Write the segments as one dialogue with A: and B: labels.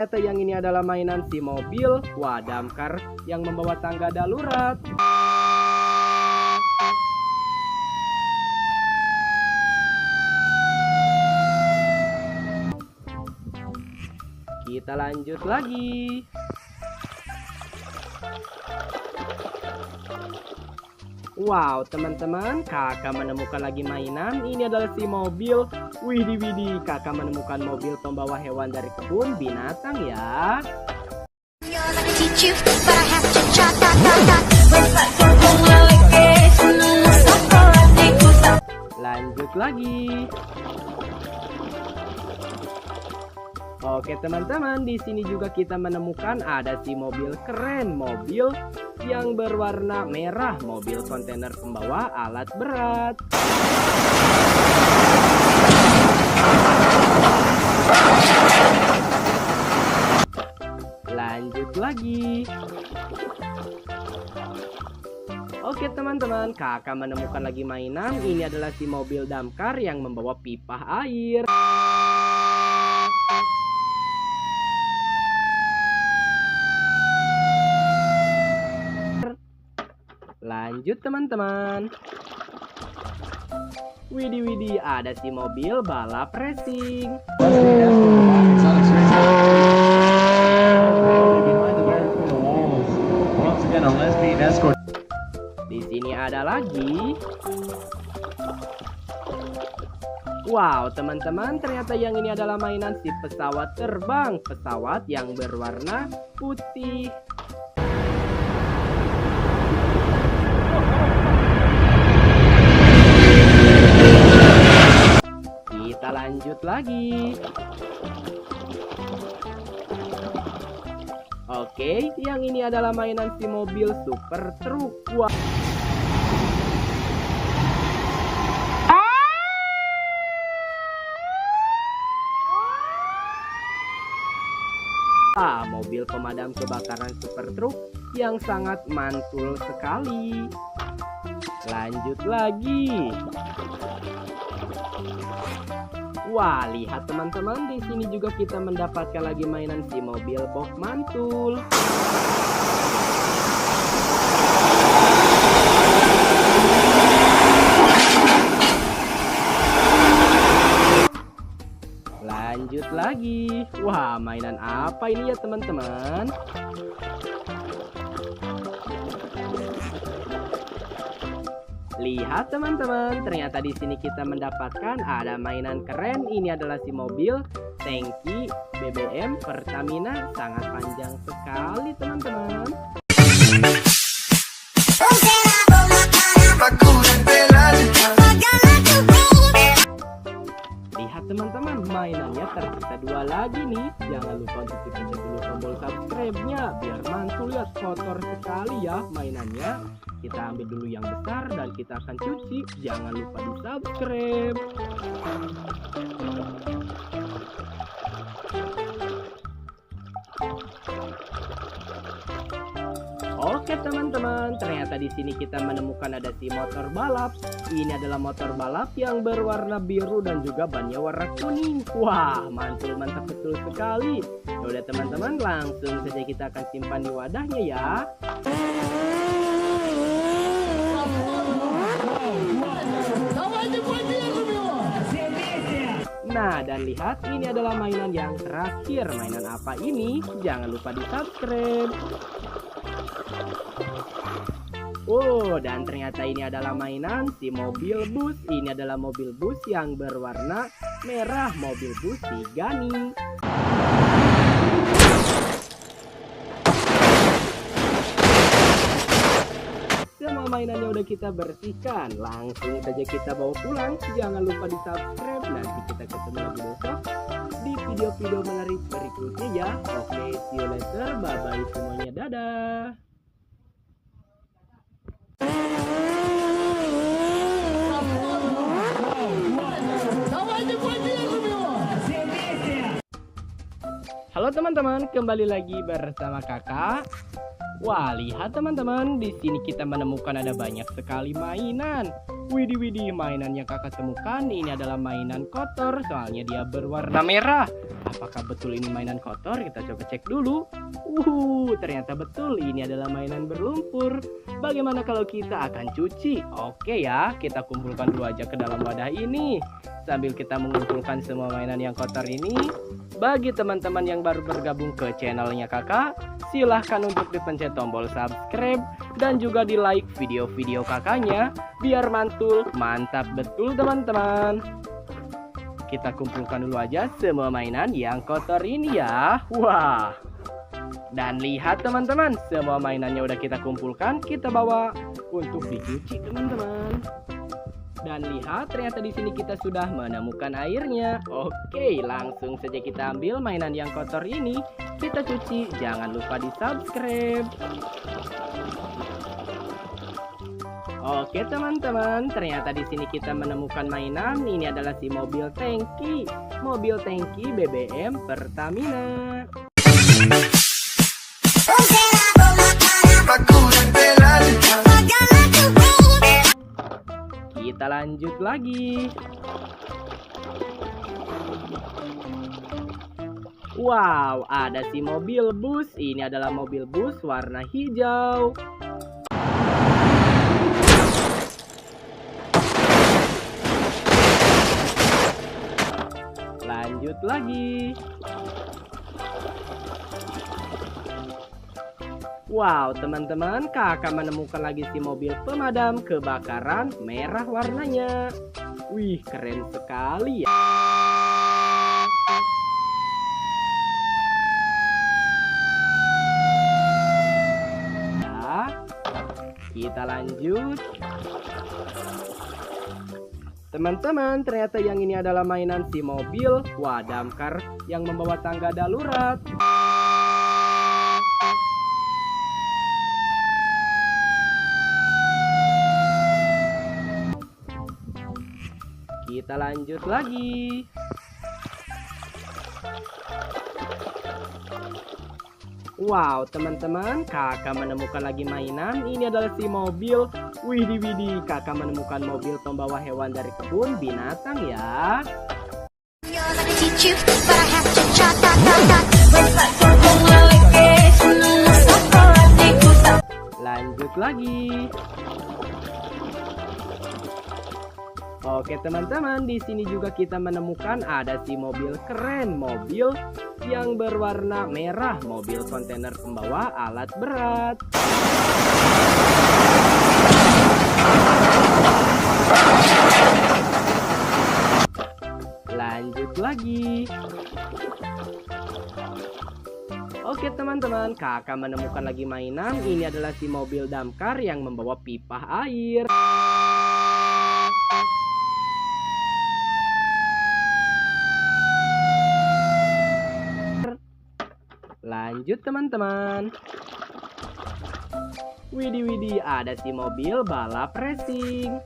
A: Ternyata yang ini adalah mainan si mobil, wah damkar yang membawa tangga darurat. Kita lanjut lagi. Wow, teman-teman, kakak menemukan lagi mainan. Ini adalah si mobil. Widih, widih, kakak menemukan mobil pembawa hewan dari kebun binatang ya. Lanjut lagi. Oke teman-teman, di sini juga kita menemukan ada si mobil keren, mobil yang berwarna merah, mobil kontainer pembawa alat berat. Lanjut lagi. Oke teman-teman, kakak menemukan lagi mainan. Ini adalah si mobil damkar yang membawa pipa air. Lanjut teman-teman. Widih, widih, ada si mobil balap racing. Di sini ada lagi. Wow, teman-teman, ternyata yang ini adalah mainan si pesawat terbang, pesawat yang berwarna putih. Kita lanjut lagi. Oke, yang ini adalah mainan si mobil super truk. Wah. Mobil pemadam kebakaran super truk yang sangat mantul sekali. Lanjut lagi. Wah, lihat teman-teman, di sini juga kita mendapatkan lagi mainan si mobil box mantul. Lanjut lagi. Wah, mainan apa ini ya teman-teman? Lihat teman-teman, ternyata di sini kita mendapatkan ada mainan keren. Ini adalah si mobil tangki BBM Pertamina, sangat panjang sekali teman-teman. Lihat teman-teman, mainannya tersisa 2 lagi nih. Jangan lupa untuk dipencet dulu tombol subscribe-nya biar mantul, lihat kotor sekali ya mainannya. Kita ambil dulu yang besar dan kita akan cuci. Jangan lupa di subscribe. Oke teman-teman, ternyata di sini kita menemukan ada si motor balap. Ini adalah motor balap yang berwarna biru dan juga bannya warna kuning. Wah, mantul, mantap betul sekali. Udah teman-teman, langsung saja kita akan simpan di wadahnya ya. Nah, dan lihat, ini adalah mainan yang terakhir. Mainan apa ini? Jangan lupa di subscribe. Oh, dan ternyata ini adalah mainan si mobil bus. Ini adalah mobil bus yang berwarna merah, mobil bus si Gani. Semua mainannya udah kita bersihkan, langsung saja kita bawa pulang. Jangan lupa di subscribe, nanti kita ketemu lagi besok di video-video menarik berikutnya ya. Oke, see you later, bye-bye semuanya, dadah. Halo teman-teman, kembali lagi bersama kakak. Wah, lihat teman-teman, di sini kita menemukan ada banyak sekali mainan. Widih widih, mainan yang kakak temukan ini adalah mainan kotor, soalnya dia berwarna merah. Apakah betul ini mainan kotor? Kita coba cek dulu. Ternyata betul ini adalah mainan berlumpur. Bagaimana kalau kita akan cuci? Oke ya, kita kumpulkan dulu aja ke dalam wadah ini. Sambil kita mengumpulkan semua mainan yang kotor ini, bagi teman-teman yang baru bergabung ke channelnya kakak, silahkan untuk dipencet tombol subscribe dan juga di like video-video kakaknya biar mantul. Mantap betul teman-teman. Kita kumpulkan dulu aja semua mainan yang kotor ini ya. Wah. Dan lihat teman-teman, semua mainannya udah kita kumpulkan, kita bawa untuk dicuci teman-teman. Dan lihat, ternyata di sini kita sudah menemukan airnya. Oke, langsung saja kita ambil mainan yang kotor ini, kita cuci. Jangan lupa di subscribe. Oke teman-teman, ternyata di sini kita menemukan mainan. Ini adalah si mobil tangki, BBM Pertamina. Kita lanjut lagi. Wow, ada si mobil bus. Ini adalah mobil bus warna hijau. Lanjut lagi. Wow, teman-teman, kakak menemukan lagi si mobil pemadam kebakaran merah warnanya. Wih, keren sekali ya. Kita lanjut. Teman-teman, ternyata yang ini adalah mainan si mobil damkar yang membawa tangga darurat. Kita lanjut lagi. Wow, teman-teman, kakak menemukan lagi mainan. Ini adalah si mobil. Widih widih, kakak menemukan mobil pembawa hewan dari kebun binatang ya. Lanjut lagi. Oke teman-teman, di sini juga kita menemukan ada si mobil keren, mobil yang berwarna merah, mobil kontainer pembawa alat berat. Lanjut lagi. Oke teman-teman, kakak menemukan lagi mainan. Ini adalah si mobil damkar yang membawa pipa air. Lanjut teman-teman. Widih widih, ada si mobil balap racing.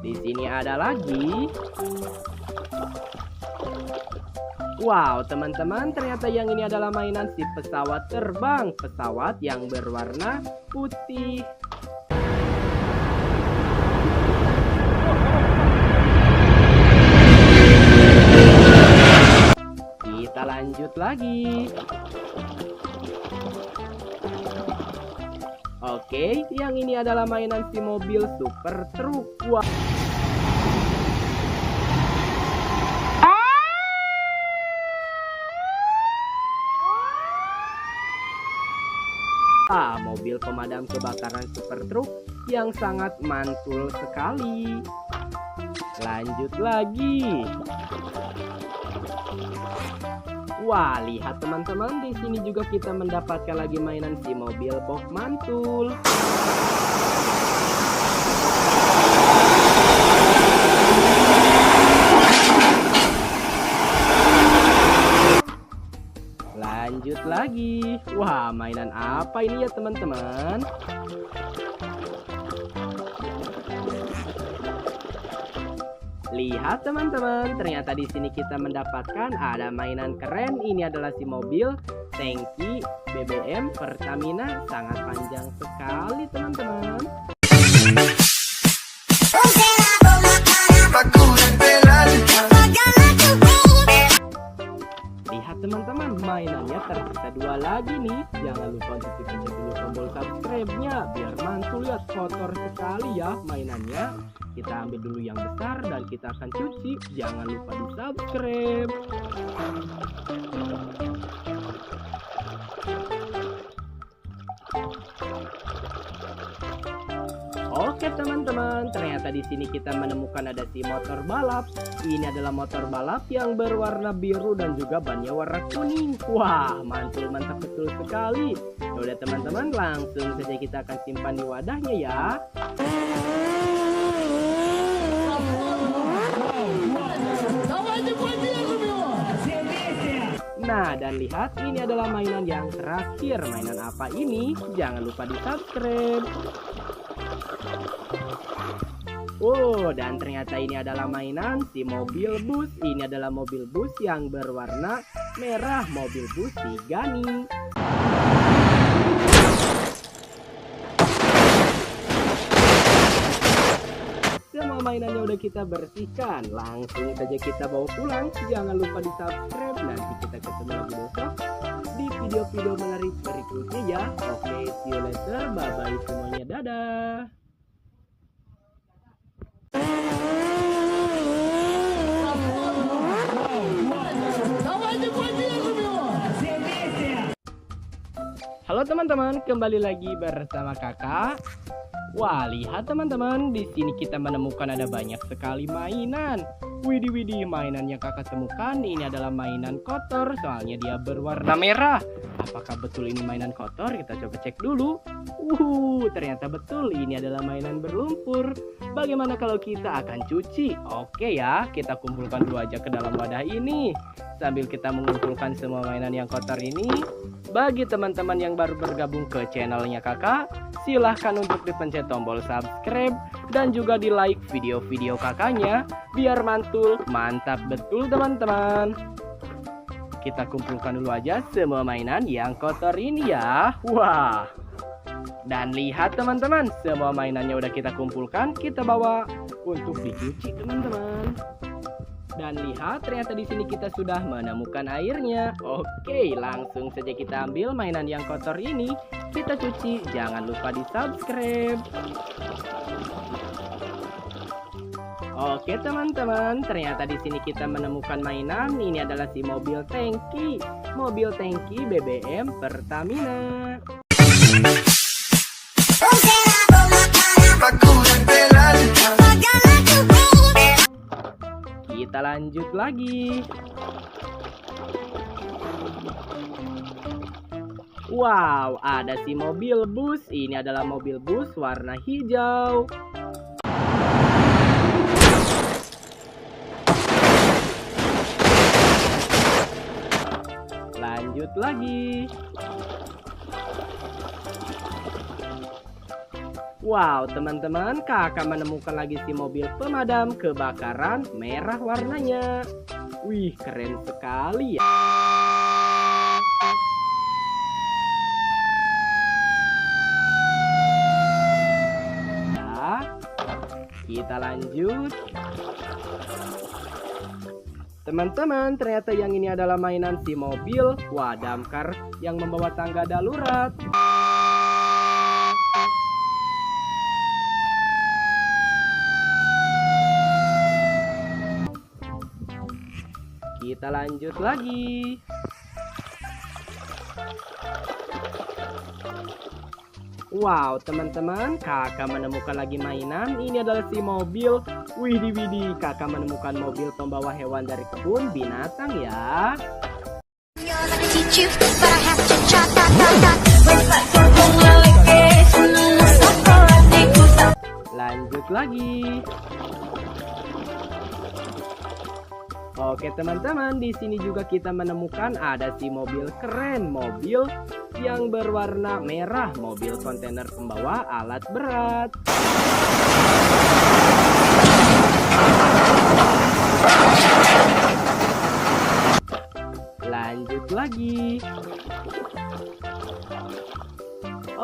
A: Di sini ada lagi. Wow, teman-teman, ternyata yang ini adalah mainan si pesawat terbang, pesawat yang berwarna putih. Kita lanjut lagi. Oke, yang ini adalah mainan si mobil super truk. Wah. Mobil pemadam kebakaran super truk yang sangat mantul sekali. Lanjut lagi. Wah, lihat teman-teman, di sini juga kita mendapatkan lagi mainan si mobil box mantul. Lanjut lagi. Wah, mainan apa ini ya teman-teman? Lihat teman-teman, ternyata di sini kita mendapatkan ada mainan keren. Ini adalah si mobil tangki BBM Pertamina. Sangat panjang sekali teman-teman. Lihat teman-teman, mainannya tersisa 2 lagi nih. Jangan lupa untuk dipencet dulu tombol subscribe-nya biar mantul. Lihat kotor sekali ya mainannya. Kita ambil dulu yang besar dan kita akan cuci. Jangan lupa di subscribe. Oke teman-teman, ternyata di sini kita menemukan ada si motor balap. Ini adalah motor balap yang berwarna biru dan juga bannya warna kuning. Wah, mantul, mantap betul sekali. Udah teman-teman, langsung saja kita akan simpan di wadahnya ya. Nah, dan lihat, ini adalah mainan yang terakhir. Mainan apa ini? Jangan lupa di subscribe. Oh, dan ternyata ini adalah mainan si mobil bus. Ini adalah mobil bus yang berwarna merah. Mobil bus si Gani. Semua mainannya udah kita bersihkan. Langsung saja kita bawa pulang. Jangan lupa di subscribe. Nanti kita ketemu lagi besok di video-video menarik berikutnya ya. Oke, see you later. Bye-bye semuanya. Dadah. Halo teman-teman, kembali lagi bersama kakak. Wah, lihat teman-teman, di sini kita menemukan ada banyak sekali mainan. Widih, mainan yang kakak temukan ini adalah mainan kotor, soalnya dia berwarna merah. Apakah betul ini mainan kotor? Kita coba cek dulu. Ternyata betul, ini adalah mainan berlumpur. Bagaimana kalau kita akan cuci? Oke ya, kita kumpulkan dulu aja ke dalam wadah ini. Sambil kita mengumpulkan semua mainan yang kotor ini, bagi teman-teman yang baru bergabung ke channelnya kakak, silahkan untuk dipencet tombol subscribe dan juga di like video-video kakaknya biar mantul. Mantap betul teman-teman. Kita kumpulkan dulu aja semua mainan yang kotor ini ya. Wah. Dan lihat teman-teman, semua mainannya udah kita kumpulkan, kita bawa untuk dicuci teman-teman. Dan lihat, ternyata di sini kita sudah menemukan airnya. Oke, langsung saja kita ambil mainan yang kotor ini, kita cuci. Jangan lupa di subscribe. Oke teman-teman, ternyata di sini kita menemukan mainan. Ini adalah si mobil tangki. Mobil tangki BBM Pertamina. Kita lanjut lagi. Wow, ada si mobil bus. Ini adalah mobil bus warna hijau. Lanjut lagi. Wow, teman-teman, kakak menemukan lagi si mobil pemadam kebakaran merah warnanya. Wih, keren sekali ya. Kita lanjut. Teman-teman, ternyata yang ini adalah mainan si mobil damkar yang membawa tangga darurat. Kita lanjut lagi. Wow, teman-teman, kakak menemukan lagi mainan. Ini adalah si mobil. Widih, kakak menemukan mobil pembawa hewan dari kebun binatang ya. Lanjut lagi. Oke teman-teman, di sini juga kita menemukan ada si mobil keren, mobil yang berwarna merah, mobil kontainer pembawa alat berat. Lanjut lagi.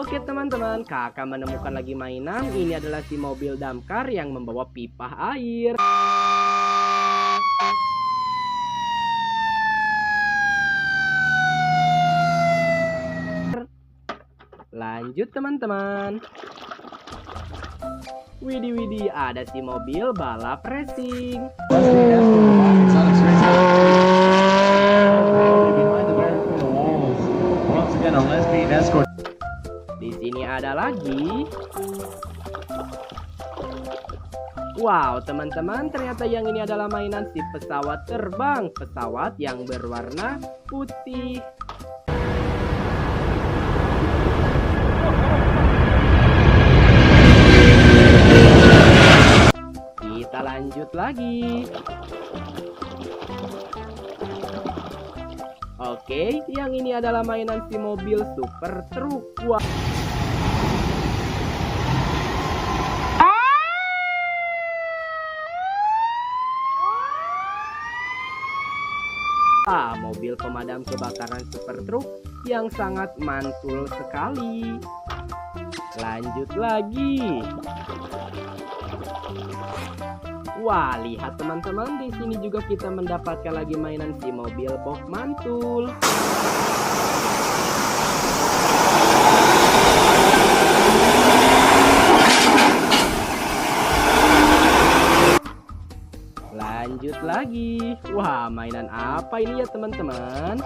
A: Oke teman-teman, kakak menemukan lagi mainan. Ini adalah si mobil damkar yang membawa pipa air. Lanjut teman-teman. Widih, ada si mobil balap racing. Di sini ada lagi. Wow, teman-teman, ternyata yang ini adalah mainan si pesawat terbang. Pesawat yang berwarna putih. Kita lanjut lagi. Oke, yang ini adalah mainan si mobil super truk. Wah. Mobil pemadam kebakaran super truk yang sangat mantul sekali. Lanjut lagi. Wah, lihat teman-teman, di sini juga kita mendapatkan lagi mainan si mobil box mantul. Lanjut lagi. Wah, mainan apa ini ya teman-teman?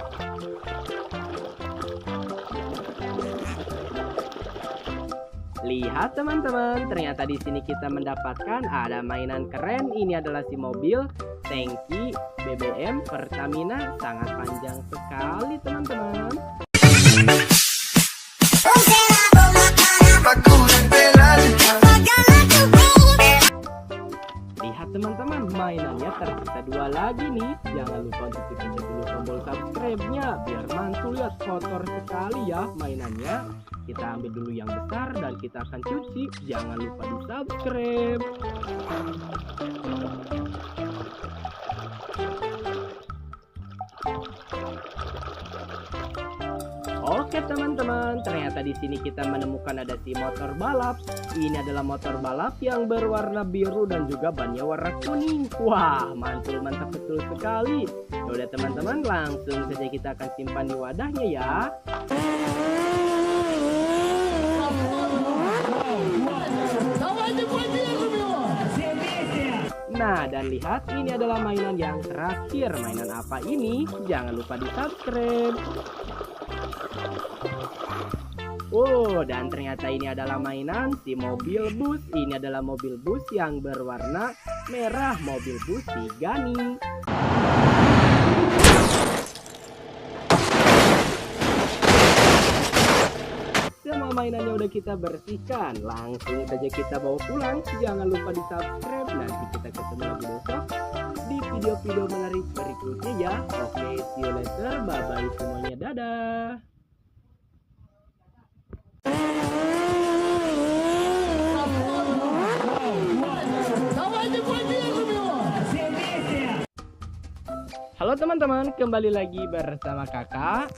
A: Lihat teman-teman, ternyata di sini kita mendapatkan ada mainan keren. Ini adalah si mobil tangki BBM Pertamina, sangat panjang sekali teman-teman. Lihat teman-teman, mainannya tersisa 2 lagi nih. Jangan lupa untuk dipencet dulu tombol subscribe-nya biar mantul, lihat kotor sekali ya mainannya. Kita ambil dulu yang besar dan kita akan cuci. Jangan lupa di subscribe. Oke teman-teman, ternyata di sini kita menemukan ada si motor balap. Ini adalah motor balap yang berwarna biru dan juga bannya warna kuning. Wah, mantul, mantap betul sekali. Yaudah teman-teman, langsung saja kita akan simpan di wadahnya ya. Nah, dan lihat, ini adalah mainan yang terakhir. Mainan apa ini? Jangan lupa di subscribe. Oh, dan ternyata ini adalah mainan si mobil bus. Ini adalah mobil bus yang berwarna merah. Mobil bus si Gani. Semua mainannya udah kita bersihkan. Langsung saja kita bawa pulang. Jangan lupa di subscribe. Nanti kita ketemu lagi besok di video-video menarik berikutnya ya. Oke, see you later. Bye-bye semuanya. Dadah. Halo teman-teman, kembali lagi bersama kakak.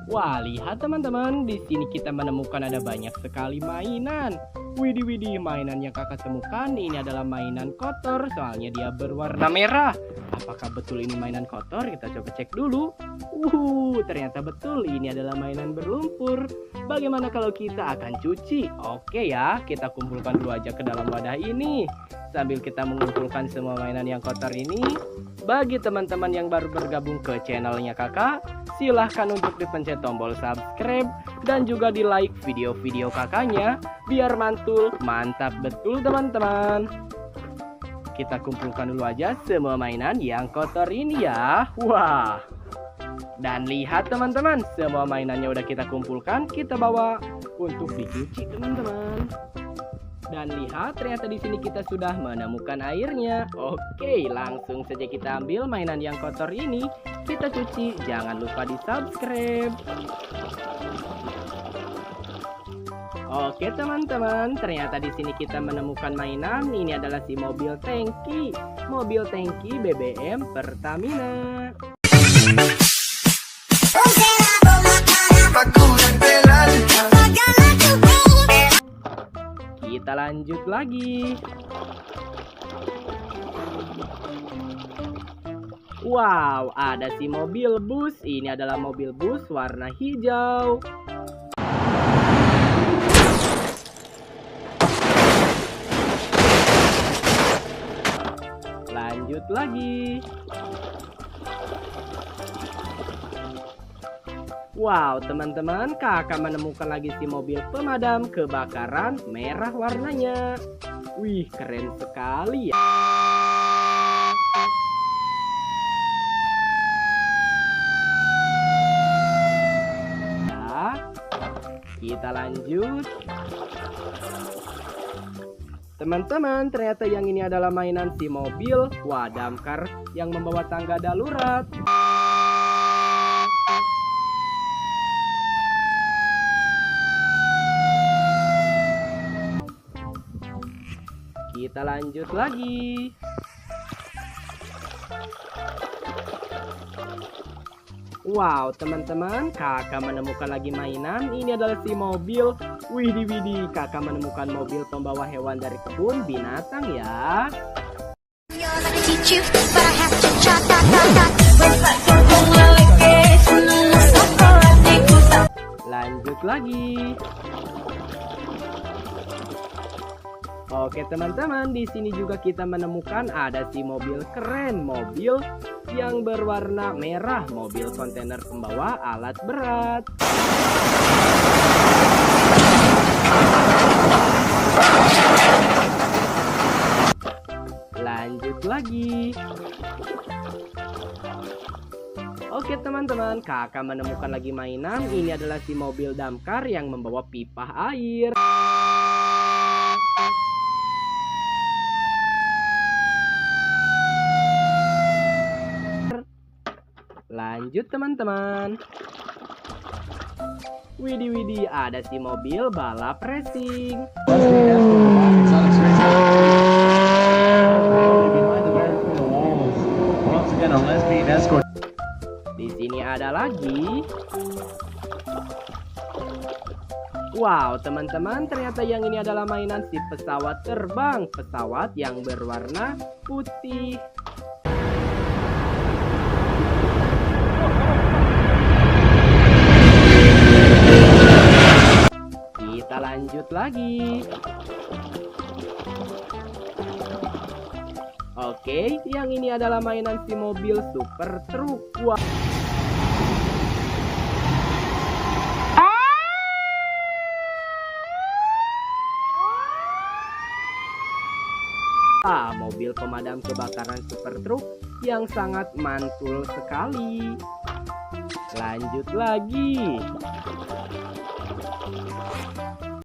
A: Wah, lihat teman-teman, di sini kita menemukan ada banyak sekali mainan. Widih, mainan yang kakak temukan ini adalah mainan kotor, soalnya dia berwarna merah. Apakah betul ini mainan kotor? Kita coba cek dulu. Ternyata betul, ini adalah mainan berlumpur. Bagaimana kalau kita akan cuci? Oke ya, kita kumpulkan dulu aja ke dalam wadah ini. Sambil kita mengumpulkan semua mainan yang kotor ini, bagi teman-teman yang baru bergabung ke channelnya kakak, silahkan untuk dipencet tombol subscribe dan juga di like video-video kakaknya biar mantul. Mantap betul teman-teman. Kita kumpulkan dulu aja semua mainan yang kotor ini ya. Wah. Dan lihat teman-teman, semua mainannya udah kita kumpulkan, kita bawa untuk dicuci teman-teman. Dan lihat, ternyata di sini kita sudah menemukan airnya. Oke, langsung saja kita ambil mainan yang kotor ini, kita cuci. Jangan lupa di subscribe. Oke teman-teman, ternyata di sini kita menemukan mainan. Ini adalah si mobil tangki BBM Pertamina.
B: Aku dan Bella
A: Kita lanjut lagi. Wow, ada si mobil bus. Ini adalah mobil bus warna hijau. Lanjut lagi. Wow, teman-teman, kakak menemukan lagi si mobil pemadam kebakaran merah warnanya. Wih, keren sekali ya. Kita lanjut. Teman-teman, ternyata yang ini adalah mainan si mobil damkar yang membawa tangga darurat. Kita lanjut lagi. Wow, teman-teman, kakak menemukan lagi mainan. Ini adalah si mobil. Widih, kakak menemukan mobil pembawa hewan dari kebun binatang ya. Lanjut lagi. Oke teman-teman, di sini juga kita menemukan ada si mobil keren, mobil yang berwarna merah, mobil kontainer pembawa alat berat. Lanjut lagi. Oke teman-teman, kakak menemukan lagi mainan. Ini adalah si mobil damkar yang membawa pipa air. Lanjut teman-teman. Widih, ada si mobil balap racing. Di sini ada lagi. Wow, teman-teman, ternyata yang ini adalah mainan si pesawat terbang, pesawat yang berwarna putih. Kita lanjut lagi. Oke, yang ini adalah mainan si mobil super truk. Wah. Mobil pemadam kebakaran super truk yang sangat mantul sekali. Lanjut lagi.